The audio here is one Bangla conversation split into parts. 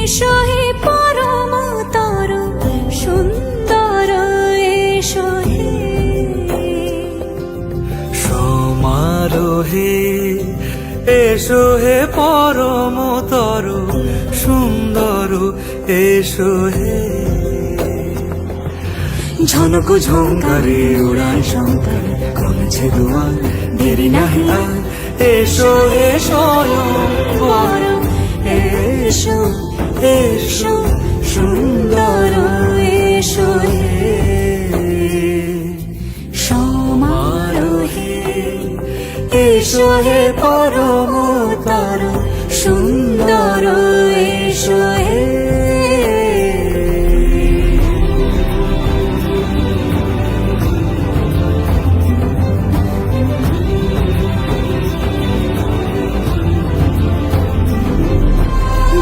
এসো হে পরম তর সুন্দর এসো হে সমারোহে এসো হে পরমতর সুন্দর এসো হে ঝনক ঝঙ্কারে উড়ায় শঙ্কর কমেছে দুয়ার দেরি নাহি আর এসো হে স্বয়ং এসো এসো সুন্দর এসো হে সমারোহে এসো হে পরমতর সুন্দর এসো হে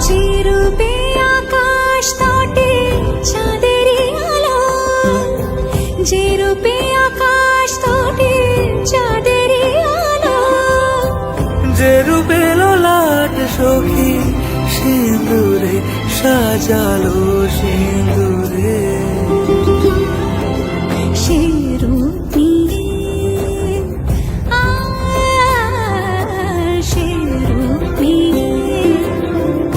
যে রূপে আকাশ তটে চাঁদেরই আলো যে রূপে আকাশ তটে চাঁদেরই আলো যে রূপে লোলাট সখী সিঁদুরে সাজালো সিঁদুরে সে রূপ নিয়ে সে রূপ নিয়ে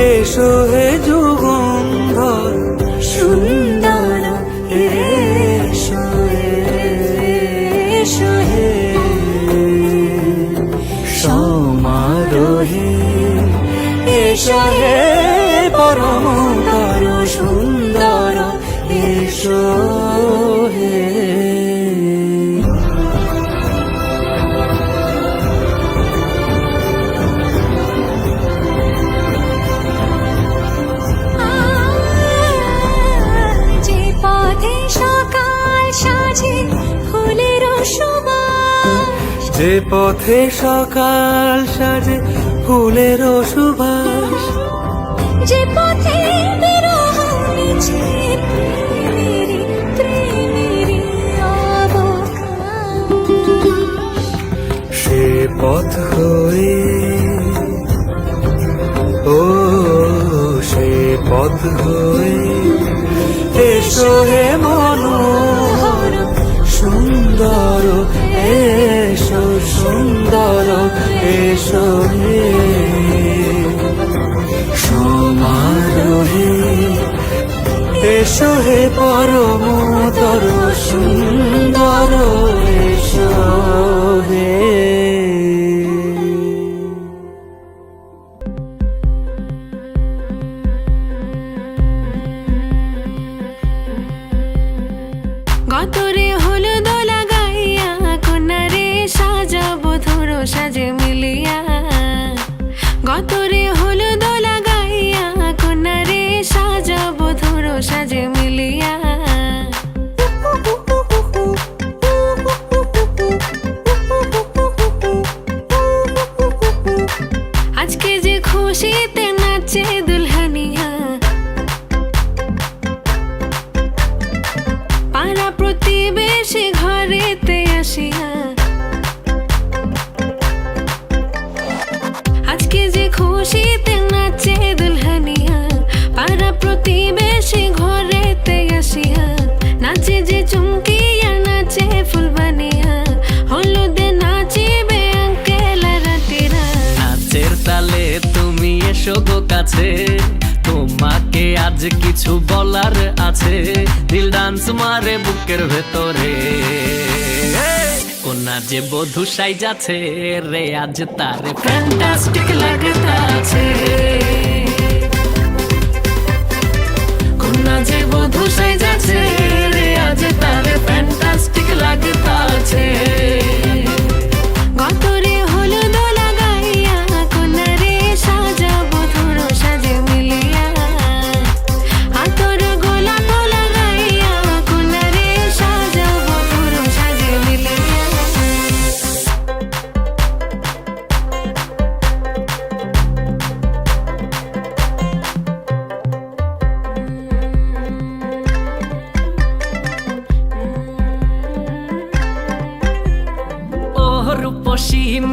এসো হে যুগন্ধর সুন্দর এসো এসো হে সমারোহে এসো হে পরমতর সুন্দর এসো হে যে পথে সকাল সাজে ফুলের সুবাস যে পথে সকাল সাজে ফুলের সুবাস যে পথে বিরহ মিছে প্রেমেরই প্রেমেরই অবকাশ সে পথ হয়ে ও সে পথ হয়ে এসো হে মনোহর সুন্দর এসো সুন্দর এসো হে সমারোহে এসো হে পরমতর সুন্দর এসো হে গতরে হলুদ লাগাইয়া কন্যারে সাজাবো ধরো সাজে মিলিয়া গতরে হলুদ লাগাইয়া কন্যারে সাজাবো ধরো সাজে মিলিয়া আজকে যে খুশিতে নাচে দুলহানিয়া পাড়া প্রতিবেশী ঘরেতে আসিয়া আজকে যে খুশিতে নাচে দুলহানিয়া পাড়া প্রতিবেশী ঘরেতে আসিয়া নাচে যে চুমকিয়া নাচে ফুলবানিয়া হলুদে নাচিবে আঙ্কেল রাতিরা নাচের তালে তুমি এসো গো কাছে তোমাকে আজ কিছু বলার আছে দিল ডান্স মারে বুকের ভেতরে কোনা যে বধূ সাইজাছে রে আজ তার ফ্যান্টাস্টিক লাগতাছে কোনা যে বধূ সাইজাছে রে আজ তার ফ্যান্টাস্টিক লাগতাছে গতরে হলুদ লাগাইয়া কন্যারে সাজাবো ধরো সাজে মিলিয়া হাতর গোলাপ লাগাইয়া কন্যারে সাজাবো ধরো সাজে মিলিয়া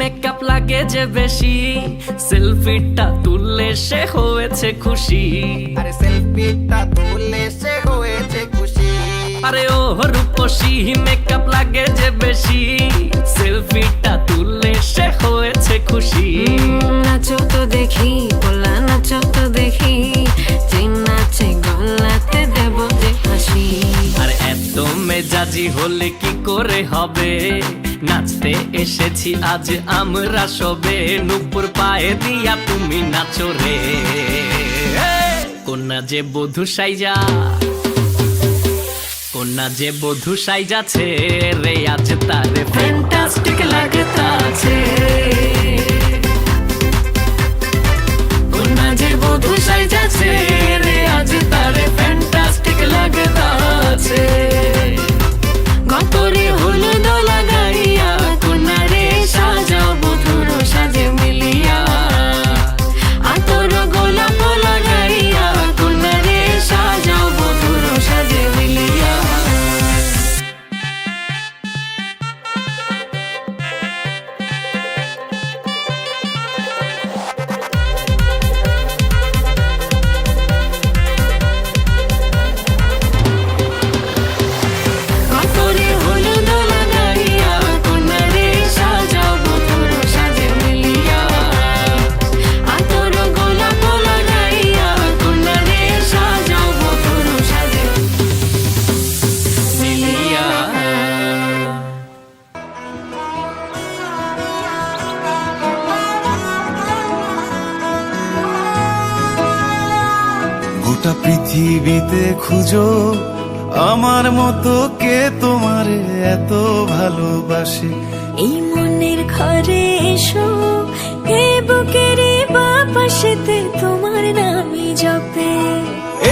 মেকআপ লাগে যে বেশি, সেলফিটা তুললে সে হয়েছে খুশি। আরে সেলফিটা তুললে সে হয়েছে খুশি। আরে ও রূপসী, মেকআপ লাগে যে বেশি, সেলফিটা তুললে সে হয়েছে খুশি। নাচো তো দেখি, পোলা নাচো তো দেখি, যে নাচে গলাতে দেব যে হাসি। আর এত মেজাজি হলে কি করে হবে, নাচতে এসেছি আজ আমরা সবে, নুপুর পায়ে দিয়া তুমি নাচো রে। কন্যা যে বধূ সাইজা, কন্যা যে বধূ সাইজাছে রে, আজ তারে ফ্যান্টাস্টিক লাগতাছে। কন্যা যে বধূ সাইজাছে রে, আজ তারে ফ্যান্টাস্টিক লাগতাছে। গতরে হলুদ লাগাইয়া, কন্যা রে সাজাও বধুর সাজে মিলিয়া। আতর গোলাপ লাগাইয়া, কন্যা রে সাজাও বধুর সাজে মিলিয়া। গতরে হলুদ লাগাইয়া, কন্যা রে সাজাও বধুর সাজে মিলিয়া। আতর গোলাপ লাগাইয়া, কন্যা রে সাজাও বধুর সাজে মিলিয়া। গোটা পৃথিবীতে খুঁজো আমার মতো কে তোমারে এত ভালোবাসে। এই মনের ঘরে এসো, এ বুকের বাপাশেতে তোমার নামই জপে।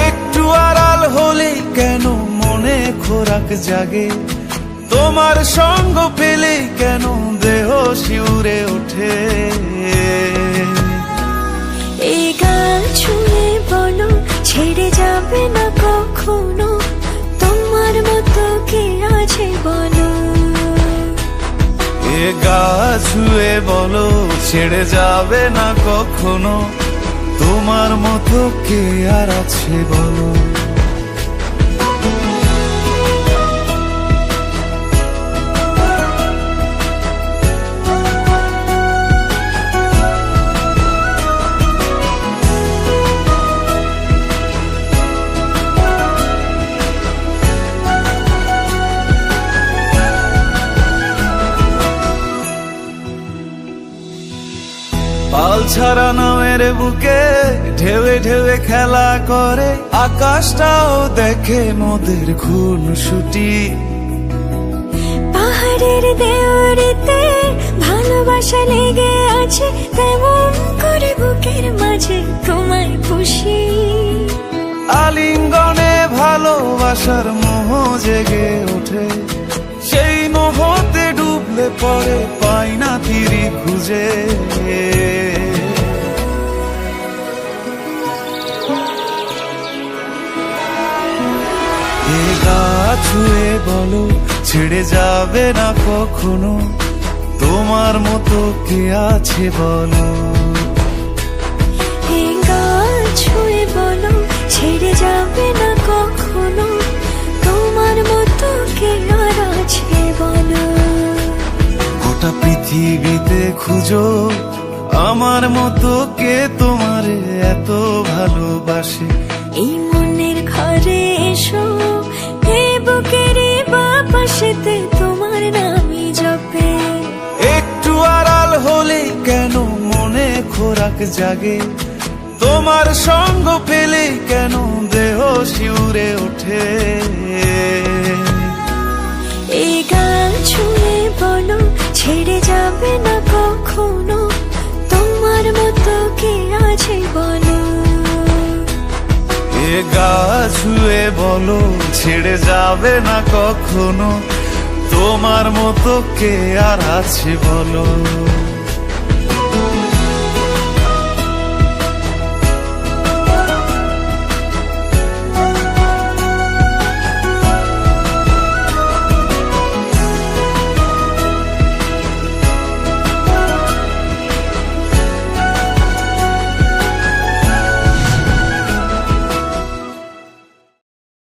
একটু আড়াল হলে কেন মনে খোরাক জাগে, তোমার সঙ্গ পেলে কেন দেহ শিউরে ওঠে। এই গান ছুঁয়ে বলো, ছেড়ে যাবে না কখনো, তোমার মতো কে আছে বলো। এ গা ছুঁয়ে বলো, ছেড়ে যাবে না কখনো, তোমার মতো কে আর আছে বলো। পাল ছাড়া নামের বুকে ঢেউে ঢেউে খেলা করে, আকাশটাও দেখে মোদের খুনসুটি। পাহাড়ের দেওয়ারিতে ভালোবাসা লেগে আছে, তেমন করে বুকের মাঝে তোমায় খুশি। আলিঙ্গনে ভালোবাসার মোহ জেগে ওঠে, সেই মোহতে ডুবলে পরে পাই না তীরি খুঁজে। এ গা ছুঁয়ে বলো, ছেড়ে যাবে না কখনো, তোমার মতো কে আছে বলো। এই গান ছুঁয়ে বলো, ছেড়ে যাবে না কখনো, তোমার মতো কে আর আছে বলো। গোটা পৃথিবীতে খুঁজো আমার মতো কে তোমারে এত ভালোবাসে। এই মনের ঘরে এসো, এ বুকের বাপাশেতে তোমার নামই জপে। একটু আড়াল হলে কেন মনে খোরাক জাগে, তোমার সঙ্গ পেলে কেন দেহ শিউরে ওঠে। এই গান ছুঁয়ে বলো, ছেড়ে যাবে না কখনো, তোমার মতো কে আছে বলো। এ গা ছুঁয়ে বলো, ছেড়ে যাবে না কখনো, তোমার মতো কে আর আছে বলো।